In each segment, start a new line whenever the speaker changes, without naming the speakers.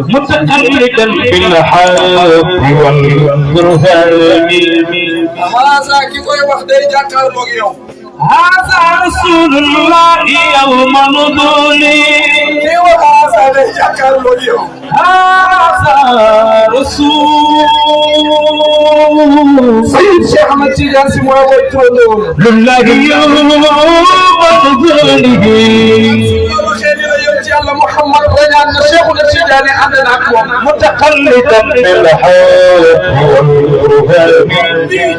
متقلدا في الحق والبرهان
هذا كيكوي وحدي جاكار موغيو
هذا رسول الله يوم نزولي
كيو هذا دي جاكار موغيو
هذا رسول
سيد شيخ احمد تيجان سي موي بوي ترولو
لله يوم نزوله
يلا محمد رجعنا الشيخ التيجاني عندنا اكوام
متقلدا في الحق والبرهان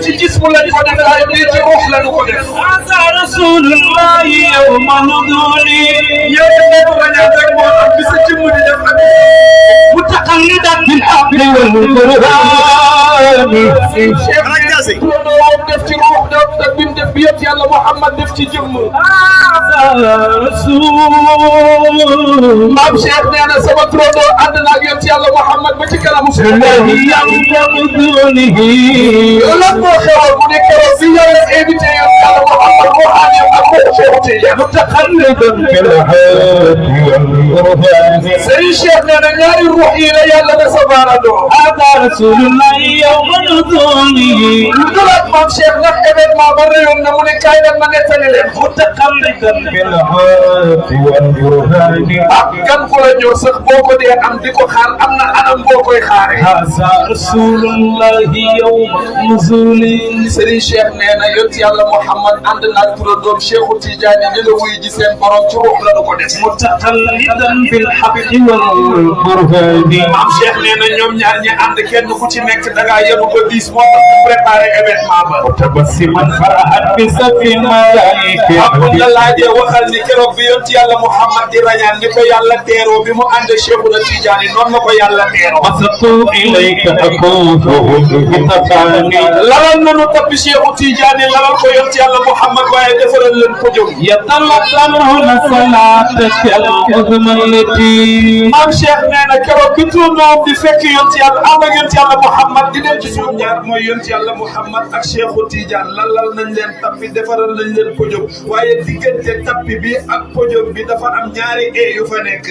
ci jismu lañ ko def ay bi ci ruux lañ ko def
هذا رسول الله يوم نزولي
yow de ko ñaan rek mo am bi sa jëm di def ak
متقلدا في الحق والبرهان
cheikh rajasi do def ci ruux def bim def bi yott yalla muhammad def ci jëm
هذا رسول
maam cheikh neena sama trodo àddina ak yott yalla muhammad ba ci kanamu
الله يوم نزوله
lan moo xewal mu ne keroog bi yàlla invité yott yalla muhammad moo àndi ak ko cheikh Tidiane
متقلدا في الحق والبرهان
sëriñ cheikh neena ñaari ruux yi la yàlla da sabaarado
هذا رسول الله يوم نزوله
dulaat maam cheikh nag événement ba réyoon na mu ne kaay leen ma nettali leen
متقلدا في الحق والبرهان
ak gan ku la ñëw sax boo ko dee am di ko xaar am na anam boo koy xaaree
هذا رسول الله يوم نزوله
Serigne Cheikh nee na yont yàlla Muhammad ànd naag turandoom Cheikhu Tidiane ñu la wuy ji seen borom ci ruux la nu ko def
متقلدا بالحق والبرهان
maam Cheikh nee na ñoom ñaar ñi ànd kenn ku ci nekk da ngaa yenu ba 10 moo tax ñu préparé événement ba
متبسما فرحت بسف الملائكة
ak bu nga laajee waxal ni keroog bi yont yàlla Muhammad di rañaan ni ko yàlla teeroo bi mu ànd Cheikhu Tidiane noonu la ko yàlla teeroo
بسطوا إليك أكوفهم بتفاني
lalal nanu tappi Cheikhu Tidiane lalal ko yont yàlla Muhammad waaye defaral leen ko jóg
يتلقنون صلاتك العظمى التي
maam Cheikh nee na keroog bi turandoom di fekk yont yàlla ànd ak yont yàlla Muhammad di leen ci suñu ñaar mooy yont yàlla Muhammad ak Cheikhu Tidiane lalal nañ leen tappi defaral nañ leen ko jóg waaye diggante tappi bi ak podium bi dafa am ñaari yu fa nekk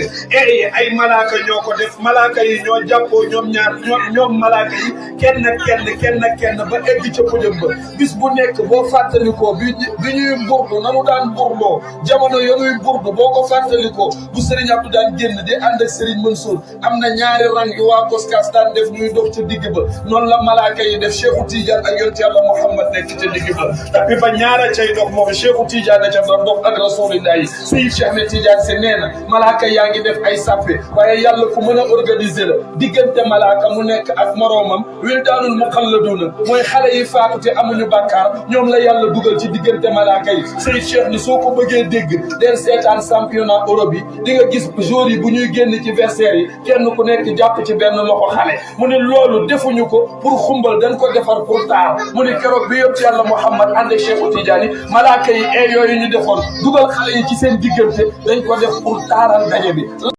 yi ay malaaka ñoo ko def malaaka yi ñoo jàppoo ñoom ñaar ñoom malaaka yi kenn ba egg ca podium ba bis bu nekk boo fàttalikoo bi ñuy burdu nanu daan burdoo jamono yonuy burdu boo ko fàttalikoo bu Serigne Abdou daan génn di ànd ak Serigne Mansour am na ñaari rang yu waa Koskas daan def ñuy dox ca digg ba noonu la malaaka yi def Cheikhu Tidiane ak yonent yàlla Muhammad nekk ca digg ba tapi ba ñaara cay dox moom Cheikhu Tidiane ca doon dox ak Rasulullah yi Seydi Cheikh Ahmed Tidiane si nee na malaaka yaa ngi def ay sàppe waaye yàlla ku mën a organiser la diggante malaaka mu nekk ak moroomam wildaanul muxalladuna mooy xale yi faatu te amuñu bàkkaar ñoom la yàlla dugal ci diggante malaaka yi Seydi Cheikh ni soo ko bëggee dégg den seetaan championnat Europe yi di nga gis joueurs yi bu ñuy génn ci vestiaire yi kenn ku nekk jàpp ci benn loxo xale mu ne loolu defuñu ko pour xumbal dañ ko defar pour taar mu ne keroog bi yëpp yàlla Muhammad ànd ak Cheikhu Tidiane malaaka yi yooyu ñu defoon dugal xale yi ci seen diggante dañ ko def pour taaral daje bi